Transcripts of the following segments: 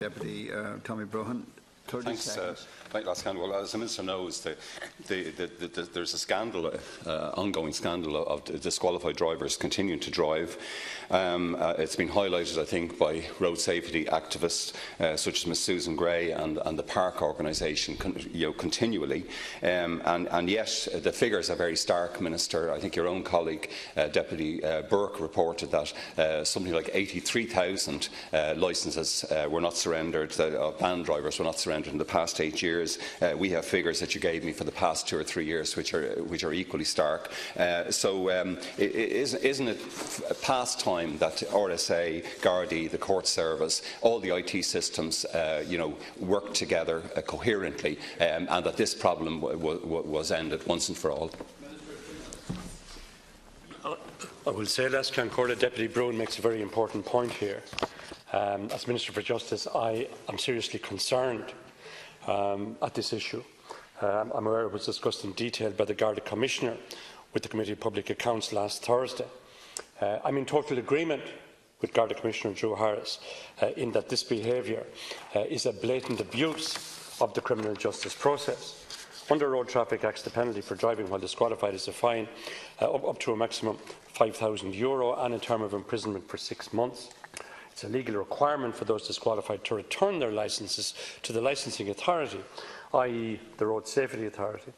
Deputy Tommy Broughan. 30 Thanks, seconds. Well, as the Minister knows, there's a scandal, ongoing scandal of disqualified drivers continuing to drive. It's been highlighted, I think, by road safety activists such as Ms Susan Gray and the Park organisation continually. And yet the figures are very stark, Minister. I think your own colleague, Deputy Burke, reported that something like 83,000 licences were not surrendered, banned drivers were not surrendered in the past 8 years. We have figures that you gave me for the past 2 or 3 years which are equally stark. Isn't it past time that RSA, Gardaí, the court service, all the IT systems work together coherently and that this problem was ended once and for all? I will say less Concordia. Deputy Broughan makes a very important point here. As Minister for Justice, I am seriously concerned at this issue. I'm aware it was discussed in detail by the Garda Commissioner with the Committee of Public Accounts last Thursday. I'm in total agreement with Garda Commissioner Drew Harris in that this behaviour is a blatant abuse of the criminal justice process. Under Road Traffic Acts, the penalty for driving while disqualified is a fine up to a maximum €5,000 and a term of imprisonment for 6 months. It's a legal requirement for those disqualified to return their licences to the licensing authority, i.e. the Road Safety Authority.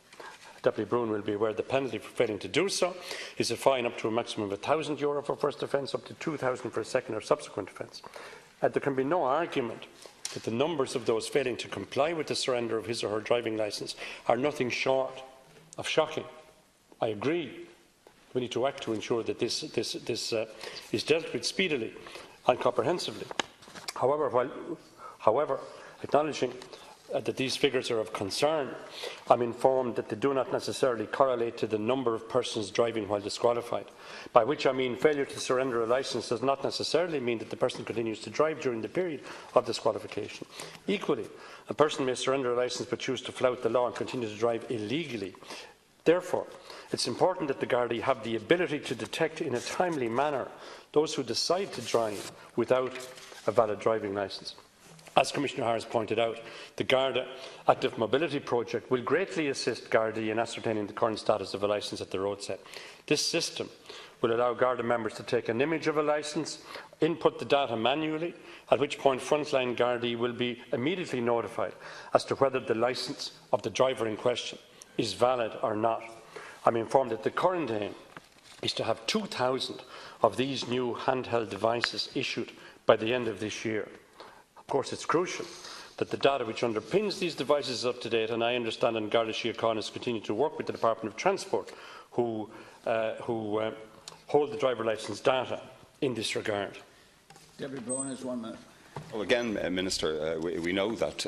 Deputy Broughan will be aware the penalty for failing to do so is a fine up to a maximum of €1,000 for first offence, up to €2,000 for a second or subsequent offence. There can be no argument that the numbers of those failing to comply with the surrender of his or her driving licence are nothing short of shocking. I agree. We need to act to ensure that this is dealt with speedily and comprehensively. However, acknowledging that these figures are of concern, I am informed that they do not necessarily correlate to the number of persons driving while disqualified, by which I mean failure to surrender a licence does not necessarily mean that the person continues to drive during the period of disqualification. Equally, a person may surrender a licence but choose to flout the law and continue to drive illegally. Therefore, it is important that the Gardaí have the ability to detect in a timely manner those who decide to drive without a valid driving licence. As Commissioner Harris pointed out, the Garda Active Mobility Project will greatly assist Gardaí in ascertaining the current status of a licence at the roadset. This system will allow Garda members to take an image of a licence, input the data manually, at which point frontline Gardaí will be immediately notified as to whether the licence of the driver in question is valid or not. I am informed that the current aim is to have 2,000 of these new handheld devices issued by the end of this year. Of course, it is crucial that the data which underpins these devices is up to date, and I understand that Garda Síochána is continuing to work with the Department of Transport, who hold the driver licence data in this regard. Deputy Broughan has 1 minute. Well, again, Minister, we know that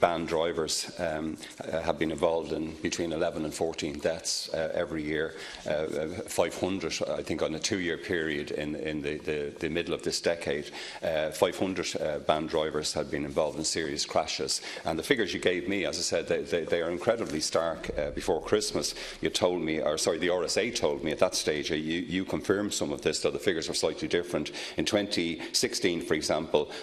banned drivers have been involved in between 11 and 14 deaths every year. 500, I think, on a 2-year period in the middle of this decade. 500 banned drivers have been involved in serious crashes. And the figures you gave me, as I said, they are incredibly stark. Before Christmas, you told me, or sorry, the RSA told me at that stage, you confirmed some of this, though the figures were slightly different. In 2016, for example,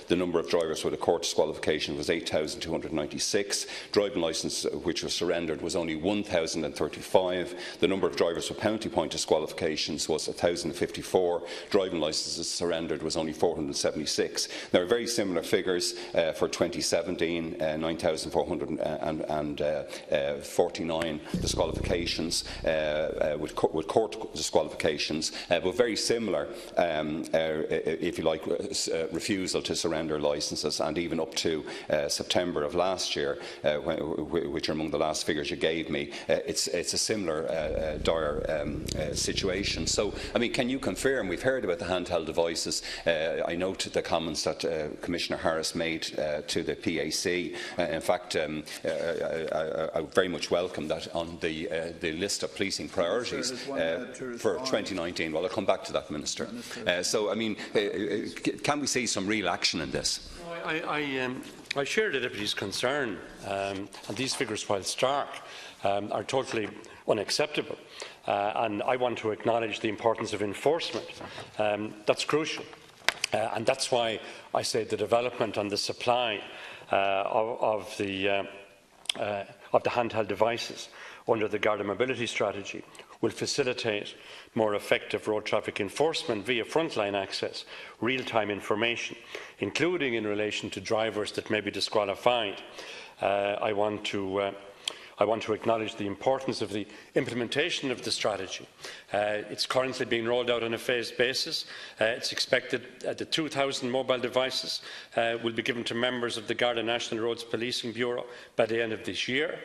the number of drivers with a court disqualification was 8,296. Driving licence which was surrendered was only 1,035. The number of drivers with penalty point disqualifications was 1,054. Driving licences surrendered was only 476. There are very similar figures for 2017, 9,449 disqualifications with court disqualifications, but very similar, if you like, refusal to surrender licences, and even up to September of last year, which are among the last figures you gave me, it's a similar dire situation. So, I mean, can you confirm? We've heard about the handheld devices. I note the comments that Commissioner Harris made to the PAC. In fact, I very much welcome that on the list of policing priorities for 2019. Well, I'll come back to that, Minister. So, I mean, can we see some real action in this? I share the Deputy's concern, and these figures, while stark, are totally unacceptable. And I want to acknowledge the importance of enforcement. That's crucial. And that's why I say the development and the supply of the handheld devices under the Garda Mobility Strategy will facilitate more effective road traffic enforcement via frontline access, real-time information, including in relation to drivers that may be disqualified. I want to acknowledge the importance of the implementation of the strategy. It's currently being rolled out on a phased basis. It's expected that 2,000 mobile devices will be given to members of the Garda National Roads Policing Bureau by the end of this year.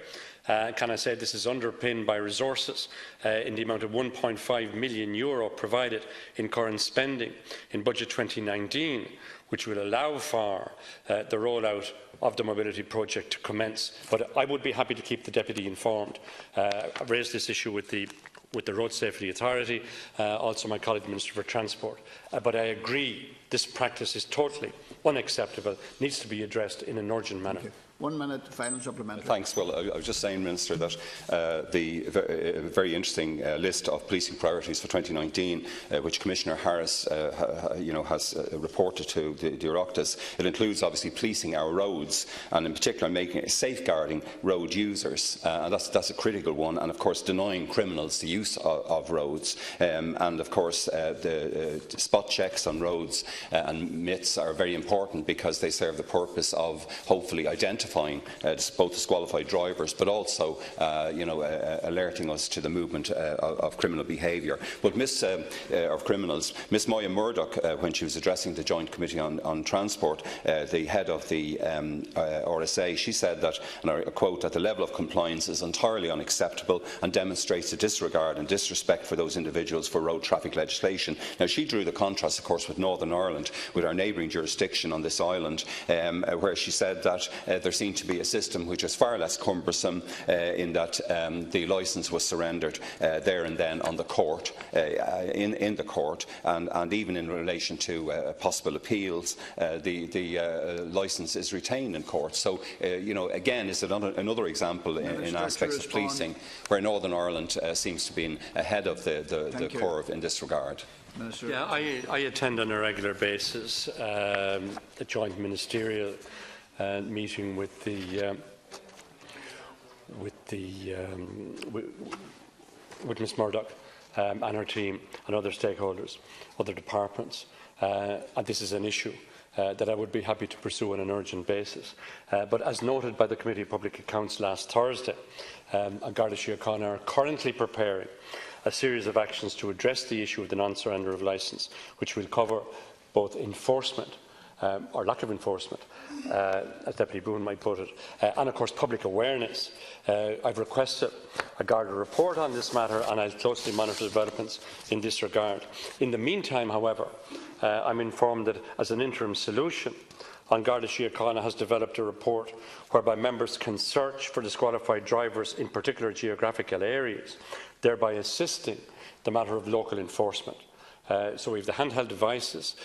Can I say this is underpinned by resources in the amount of €1.5 million provided in current spending in Budget 2019, which will allow for the rollout of the mobility project to commence. But I would be happy to keep the Deputy informed. I've raised this issue with the Road Safety Authority, also my colleague the Minister for Transport. But I agree this practice is totally unacceptable, needs to be addressed in an urgent manner. 1 minute, final supplementary. Thanks. Well, I was just saying, Minister, that the very interesting list of policing priorities for 2019, which Commissioner Harris has reported to the Oireachtas, it includes obviously policing our roads and in particular safeguarding road users. And that's a critical one, and of course denying criminals the use of roads. And of course the spot checks on roads and MITs are very important because they serve the purpose of hopefully identifying both disqualified drivers, but also, alerting us to the movement of criminal behaviour. But of criminals, Miss Moya Murdoch, when she was addressing the Joint Committee on Transport, the head of the RSA, she said that, and I quote, that the level of compliance is entirely unacceptable and demonstrates a disregard and disrespect for those individuals for road traffic legislation. Now, she drew the contrast, of course, with Northern Ireland, with our neighbouring jurisdiction on this island, where she said that there seemed to be a system which was far less cumbersome in that the licence was surrendered there and then on the court, in the court, and even in relation to possible appeals, the licence is retained in court. So, again, is it another example in aspects of policing where Northern Ireland seems to be ahead of the curve in this regard? Minister. Yeah, I attend on a regular basis a joint ministerial meeting with Ms Murdoch and her team and other stakeholders, other departments, and this is an issue that I would be happy to pursue on an urgent basis. But as noted by the Committee of Public Accounts last Thursday, Garda Síochána are currently preparing a series of actions to address the issue of the non-surrender of licence, which will cover both enforcement or lack of enforcement, as Deputy Broughan might put it, and of course public awareness. I've requested a Garda report on this matter and I'll closely monitor developments in this regard. In the meantime, however, I'm informed that as an interim solution, Garda Síochána has developed a report whereby members can search for disqualified drivers in particular geographical areas, thereby assisting the matter of local enforcement. So we have the handheld devices,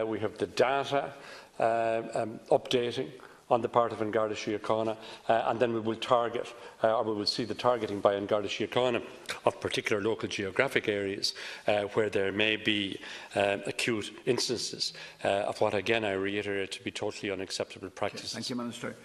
we have the data updating on the part of Garda Síochána, and then we will target, or we will see the targeting by Garda Síochána of particular local geographic areas where there may be acute instances of what, again, I reiterate to be totally unacceptable practices. Thank you, Minister.